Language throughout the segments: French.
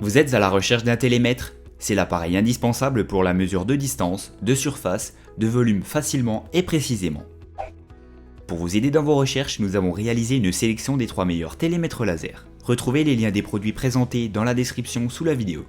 Vous êtes à la recherche d'un télémètre? C'est l'appareil indispensable pour la mesure de distance, de surface, de volume facilement et précisément. Pour vous aider dans vos recherches, nous avons réalisé une sélection des 3 meilleurs télémètres laser. Retrouvez les liens des produits présentés dans la description sous la vidéo.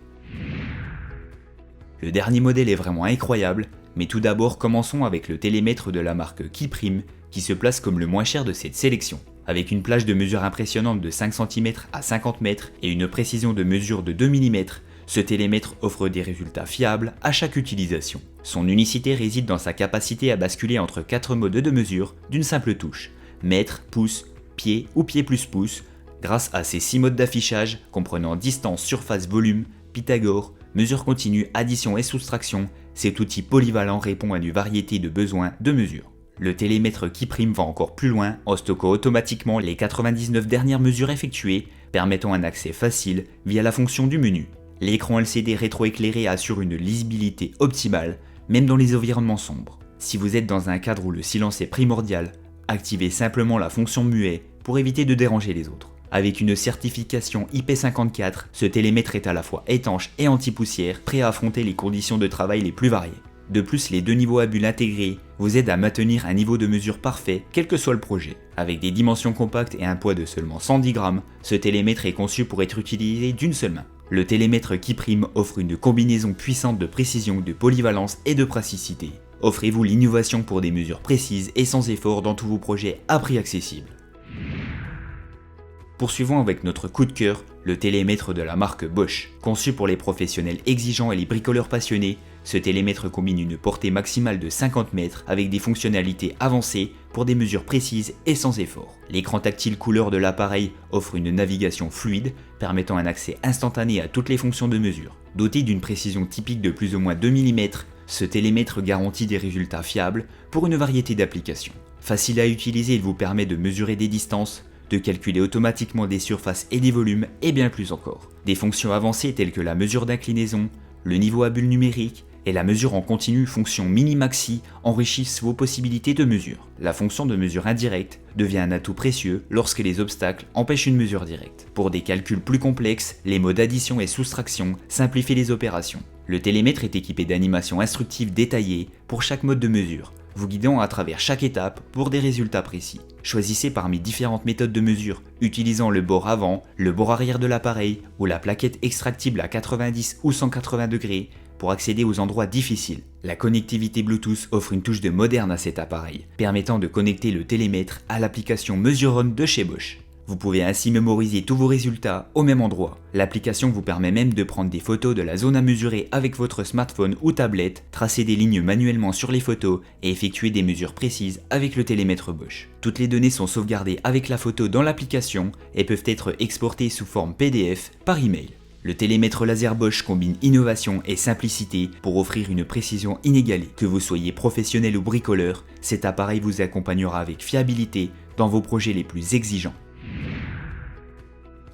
Le dernier modèle est vraiment incroyable, mais tout d'abord commençons avec le télémètre de la marque Kiprime, qui se place comme le moins cher de cette sélection. Avec une plage de mesure impressionnante de 5 cm à 50 mètres et une précision de mesure de 2 mm, ce télémètre offre des résultats fiables à chaque utilisation. Son unicité réside dans sa capacité à basculer entre 4 modes de mesure d'une simple touche, mètre, pouce, pied ou pied plus pouce, grâce à ses 6 modes d'affichage comprenant distance, surface, volume, Pythagore, mesure continue, addition et soustraction. Cet outil polyvalent répond à une variété de besoins de mesure. Le télémètre Kiprime va encore plus loin en stockant automatiquement les 99 dernières mesures effectuées, permettant un accès facile via la fonction du menu. L'écran LCD rétroéclairé assure une lisibilité optimale, même dans les environnements sombres. Si vous êtes dans un cadre où le silence est primordial, activez simplement la fonction muet pour éviter de déranger les autres. Avec une certification IP54, ce télémètre est à la fois étanche et anti-poussière, prêt à affronter les conditions de travail les plus variées. De plus, les 2 niveaux à bulles intégrés vous aident à maintenir un niveau de mesure parfait, quel que soit le projet. Avec des dimensions compactes et un poids de seulement 110 grammes, ce télémètre est conçu pour être utilisé d'une seule main. Le télémètre Kiprime offre une combinaison puissante de précision, de polyvalence et de praticité. Offrez-vous l'innovation pour des mesures précises et sans effort dans tous vos projets à prix accessible. Poursuivons avec notre coup de cœur, le télémètre de la marque Bosch. Conçu pour les professionnels exigeants et les bricoleurs passionnés, ce télémètre combine une portée maximale de 50 mètres avec des fonctionnalités avancées pour des mesures précises et sans effort. L'écran tactile couleur de l'appareil offre une navigation fluide, permettant un accès instantané à toutes les fonctions de mesure. Doté d'une précision typique de plus ou moins 2 mm, ce télémètre garantit des résultats fiables pour une variété d'applications. Facile à utiliser, il vous permet de mesurer des distances, de calculer automatiquement des surfaces et des volumes et bien plus encore. Des fonctions avancées telles que la mesure d'inclinaison, le niveau à bulle numérique et la mesure en continu fonction mini-maxi enrichissent vos possibilités de mesure. La fonction de mesure indirecte devient un atout précieux lorsque les obstacles empêchent une mesure directe. Pour des calculs plus complexes, les modes addition et soustraction simplifient les opérations. Le télémètre est équipé d'animations instructives détaillées pour chaque mode de mesure, vous guidant à travers chaque étape pour des résultats précis. Choisissez parmi différentes méthodes de mesure, utilisant le bord avant, le bord arrière de l'appareil ou la plaquette extractible à 90 ou 180 degrés pour accéder aux endroits difficiles. La connectivité Bluetooth offre une touche de moderne à cet appareil, permettant de connecter le télémètre à l'application Mesuron de chez Bosch. Vous pouvez ainsi mémoriser tous vos résultats au même endroit. L'application vous permet même de prendre des photos de la zone à mesurer avec votre smartphone ou tablette, tracer des lignes manuellement sur les photos et effectuer des mesures précises avec le télémètre Bosch. Toutes les données sont sauvegardées avec la photo dans l'application et peuvent être exportées sous forme PDF par email. Le télémètre laser Bosch combine innovation et simplicité pour offrir une précision inégalée. Que vous soyez professionnel ou bricoleur, cet appareil vous accompagnera avec fiabilité dans vos projets les plus exigeants.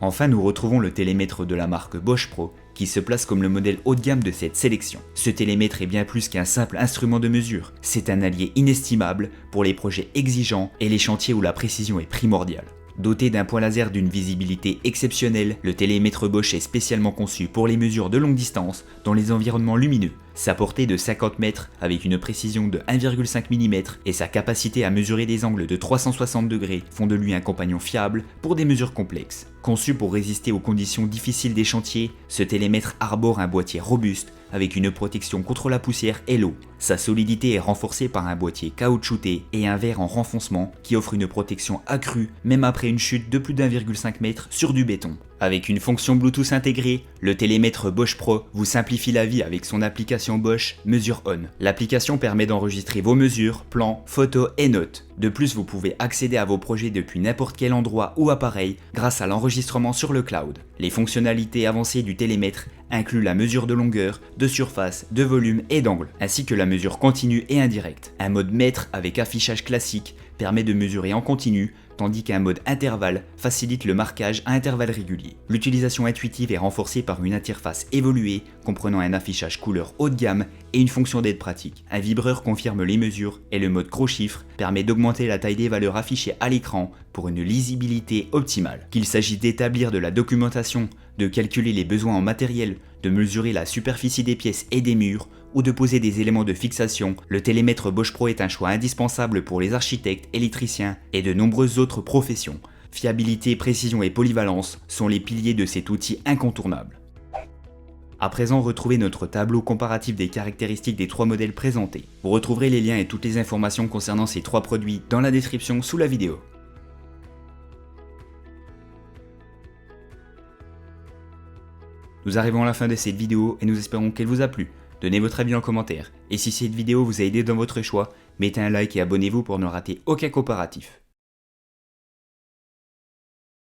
Enfin, nous retrouvons le télémètre de la marque Bosch Pro, qui se place comme le modèle haut de gamme de cette sélection. Ce télémètre est bien plus qu'un simple instrument de mesure, c'est un allié inestimable pour les projets exigeants et les chantiers où la précision est primordiale. Doté d'un point laser d'une visibilité exceptionnelle, le télémètre Bosch est spécialement conçu pour les mesures de longue distance dans les environnements lumineux. Sa portée de 50 mètres avec une précision de 1,5 mm et sa capacité à mesurer des angles de 360 degrés font de lui un compagnon fiable pour des mesures complexes. Conçu pour résister aux conditions difficiles des chantiers, ce télémètre arbore un boîtier robuste avec une protection contre la poussière et l'eau. Sa solidité est renforcée par un boîtier caoutchouté et un verre en renfoncement qui offre une protection accrue même après une chute de plus d'1,5 m sur du béton. Avec une fonction Bluetooth intégrée, le télémètre Bosch Pro vous simplifie la vie avec son application Bosch Mesure On. L'application permet d'enregistrer vos mesures, plans, photos et notes. De plus, vous pouvez accéder à vos projets depuis n'importe quel endroit ou appareil grâce à l'enregistrement sur le cloud. Les fonctionnalités avancées du télémètre incluent la mesure de longueur, de surface, de volume et d'angle, ainsi que la mesure continue et indirecte. Un mode mètre avec affichage classique permet de mesurer en continu, tandis qu'un mode intervalle facilite le marquage à intervalles réguliers. L'utilisation intuitive est renforcée par une interface évoluée comprenant un affichage couleur haut de gamme et une fonction d'aide pratique. Un vibreur confirme les mesures et le mode gros chiffre permet d'augmenter la taille des valeurs affichées à l'écran pour une lisibilité optimale. Qu'il s'agisse d'établir de la documentation, de calculer les besoins en matériel, de mesurer la superficie des pièces et des murs, ou de poser des éléments de fixation, le télémètre Bosch Pro est un choix indispensable pour les architectes, électriciens et de nombreuses autres professions. Fiabilité, précision et polyvalence sont les piliers de cet outil incontournable. À présent, retrouvez notre tableau comparatif des caractéristiques des 3 modèles présentés. Vous retrouverez les liens et toutes les informations concernant ces 3 produits dans la description sous la vidéo. Nous arrivons à la fin de cette vidéo et nous espérons qu'elle vous a plu. Donnez votre avis en commentaire. Et si cette vidéo vous a aidé dans votre choix, mettez un like et abonnez-vous pour ne rater aucun comparatif.